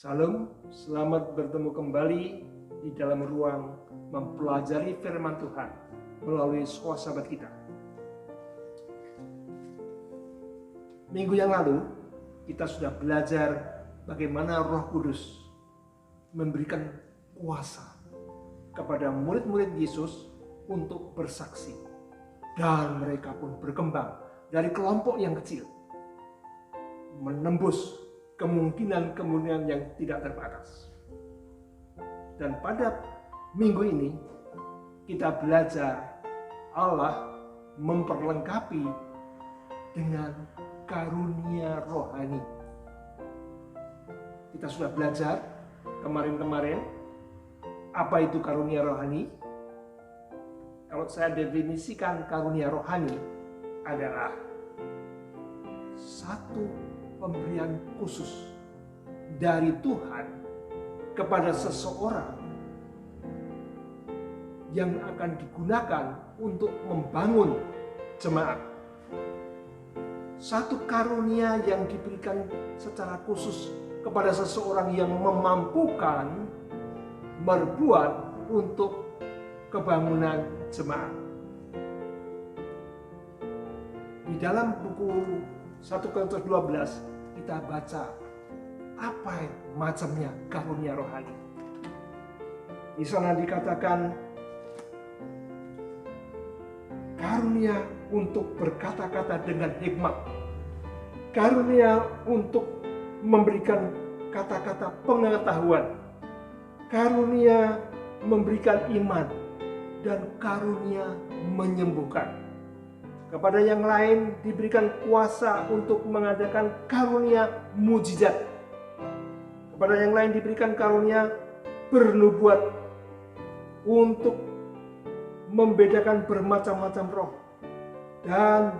Salam, selamat bertemu kembali di dalam ruang mempelajari firman Tuhan melalui sahabat kita. Minggu yang lalu kita sudah belajar bagaimana Roh Kudus memberikan kuasa kepada murid-murid Yesus untuk bersaksi. Dan mereka pun berkembang dari kelompok yang kecil, menembus kemungkinan-kemungkinan yang tidak terbatas. Dan pada minggu ini kita belajar Allah memperlengkapi dengan karunia rohani. Kita sudah belajar kemarin-kemarin apa itu karunia rohani. Kalau saya definisikan karunia rohani adalah satu pemberian khusus dari Tuhan kepada seseorang yang akan digunakan untuk membangun jemaat. Satu karunia yang diberikan secara khusus kepada seseorang yang memampukan berbuat untuk kebangunan jemaat. Di dalam buku 1 Korintus 12 kita baca apa macamnya karunia rohani. Di sana dikatakan karunia untuk berkata-kata dengan hikmat, karunia untuk memberikan kata-kata pengetahuan, karunia memberikan iman, dan karunia menyembuhkan. Kepada yang lain diberikan kuasa untuk mengadakan karunia mujizat. Kepada yang lain diberikan karunia bernubuat untuk membedakan bermacam-macam roh. Dan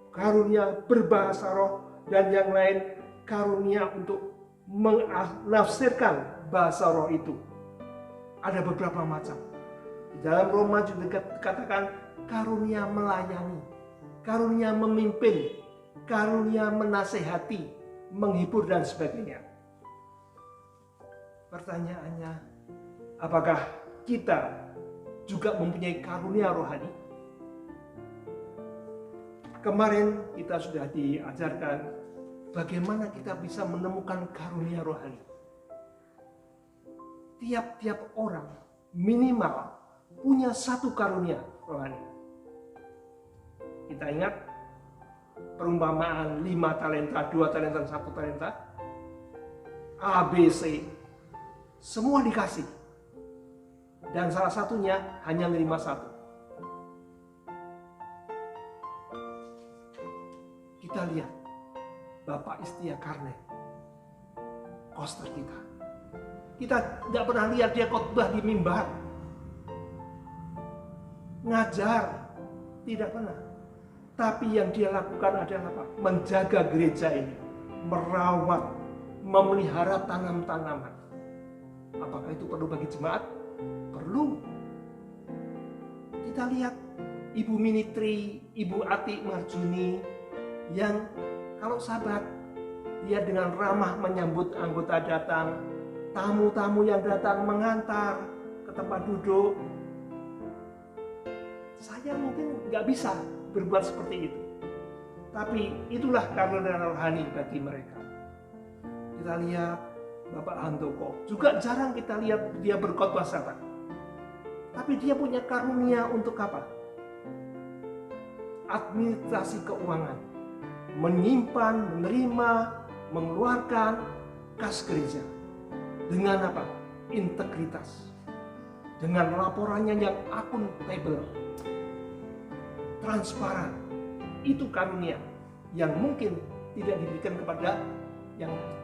karunia berbahasa roh, dan yang lain karunia untuk menafsirkan bahasa roh itu. Ada beberapa macam. Di dalam Roma juga dikatakan karunia melayani, karunia memimpin, karunia menasehati, menghibur, dan sebagainya. Pertanyaannya, apakah kita juga mempunyai karunia rohani? Kemarin kita sudah diajarkan bagaimana kita bisa menemukan karunia rohani. Tiap-tiap orang minimal punya satu karunia rohani. Kita ingat perumpamaan 5 talenta, 2 talenta, 1 talenta. A, B, C. Semua dikasih. Dan salah satunya hanya menerima 1. Kita lihat Bapak Istia Karne, koster kita. Kita tidak pernah lihat dia khotbah di mimbar, ngajar, tidak pernah. Tapi yang dia lakukan adalah apa? Menjaga gereja ini, merawat, memelihara tanam-tanaman. Apakah itu perlu bagi jemaat? Perlu. Kita lihat Ibu Minitri, Ibu Ati Marjuni, yang kalau sahabat, dia dengan ramah menyambut anggota datang, tamu-tamu yang datang mengantar ke tempat duduk. Saya mungkin nggak bisa berbuat seperti itu. Tapi itulah karunia rohani bagi mereka. Kita lihat Bapak Handoko. Juga jarang kita lihat dia berkhotbah sahabat. Tapi dia punya karunia untuk apa? Administrasi keuangan. Menyimpan, menerima, mengeluarkan kas gereja. Dengan apa? Integritas. Dengan laporannya yang akuntabel, transparan. Itu karunia yang mungkin tidak diberikan kepada yang lain.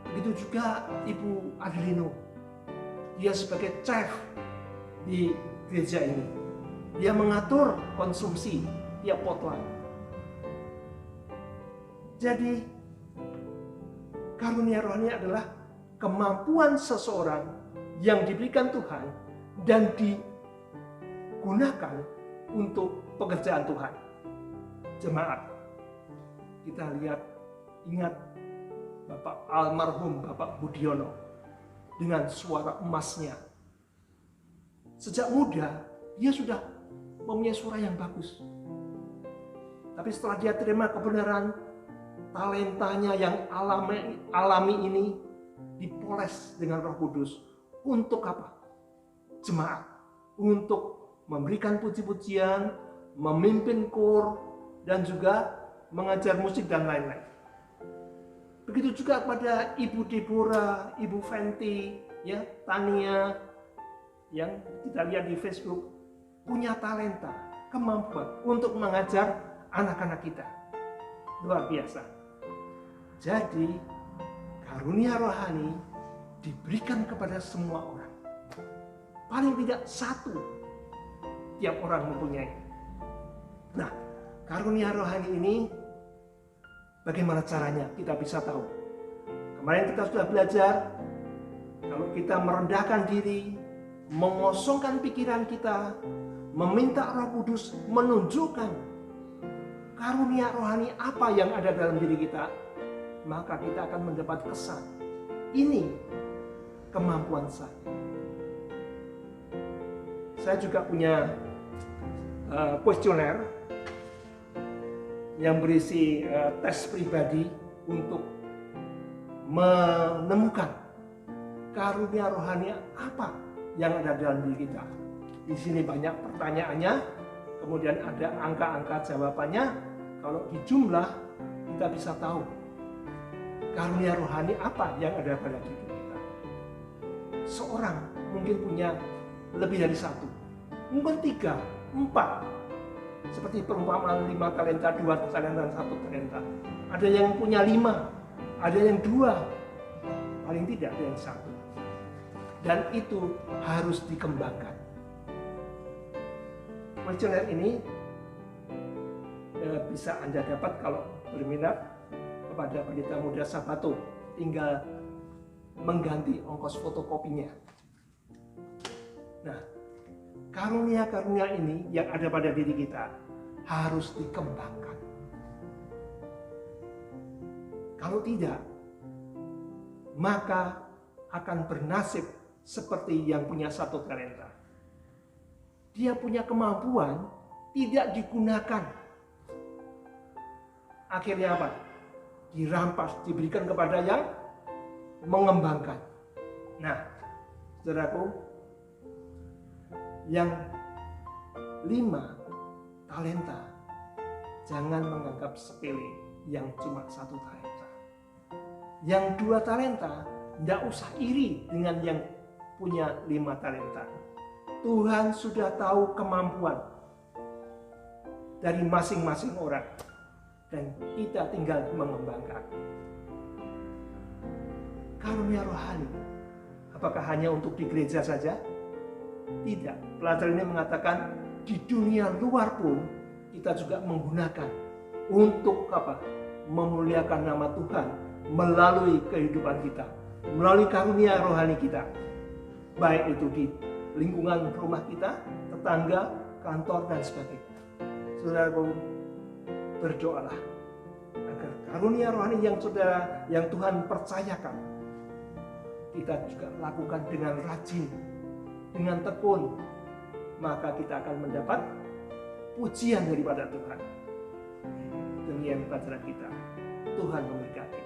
Begitu juga Ibu Adelino. Dia sebagai chef di gereja ini. Dia mengatur konsumsi tiap potluck. Jadi karunia rohani adalah kemampuan seseorang yang diberikan Tuhan dan digunakan untuk pekerjaan Tuhan. Jemaat, kita lihat, ingat Bapak almarhum Bapak Budiono dengan suara emasnya. Sejak muda dia sudah mempunyai suara yang bagus. Tapi setelah dia terima kebenaran, talentanya yang alami ini dipoles dengan Roh Kudus. Untuk apa? Jemaat. Untuk memberikan puji-pujian, memimpin kor, dan juga mengajar musik dan lain-lain. Begitu juga kepada Ibu Deborah, Ibu Fenty, ya, Tania, yang kita lihat di Facebook, punya talenta, kemampuan untuk mengajar anak-anak kita. Luar biasa. Jadi, karunia rohani diberikan kepada semua orang. Paling tidak satu tiap orang mempunyai. Nah, karunia rohani ini bagaimana caranya kita bisa tahu? Kemarin kita sudah belajar kalau kita merendahkan diri, mengosongkan pikiran kita, meminta Roh Kudus menunjukkan karunia rohani apa yang ada dalam diri kita, maka kita akan mendapat kesan. Ini kemampuan saya. Saya juga punya kuesioner yang berisi tes pribadi untuk menemukan karunia rohani apa yang ada dalam diri kita. Di sini banyak pertanyaannya, kemudian ada angka-angka jawabannya. Kalau dijumlah, kita bisa tahu karunia rohani apa yang ada pada diri kita. Seorang mungkin punya lebih dari satu, mungkin 3, 4. Seperti perumpamaan 5 talenta, 2 talenta, dan 1 talenta. Ada yang punya 5, ada yang 2, paling tidak ada yang 1. Dan itu harus dikembangkan. Kuesioner ini bisa Anda dapat kalau berminat kepada Pendeta Muda Sabato. Tinggal mengganti ongkos fotokopinya. Nah, karunia-karunia ini yang ada pada diri kita harus dikembangkan. Kalau tidak, maka akan bernasib seperti yang punya 1 talenta. Dia punya kemampuan, tidak digunakan. Akhirnya apa? Dirampas, diberikan kepada yang mengembangkan. Nah, saudaraku, yang 5 talenta, jangan menganggap sepele yang cuma 1 talenta. Yang 2 talenta, tidak usah iri dengan yang punya 5 talenta. Tuhan sudah tahu kemampuan dari masing-masing orang, dan kita tinggal mengembangkan. Karunia rohani, apakah hanya untuk di gereja saja? Tidak. Pelajaran ini mengatakan di dunia luar pun kita juga menggunakan untuk apa? Memuliakan nama Tuhan melalui kehidupan kita, melalui karunia rohani kita. Baik itu di lingkungan rumah kita, tetangga, kantor, dan sebagainya. Saudaraku, berdoalah agar karunia rohani yang Tuhan percayakan kita juga lakukan dengan rajin, dengan tekun, maka kita akan mendapat pujian daripada Tuhan. Demikian pelajaran kita. Tuhan memberkati.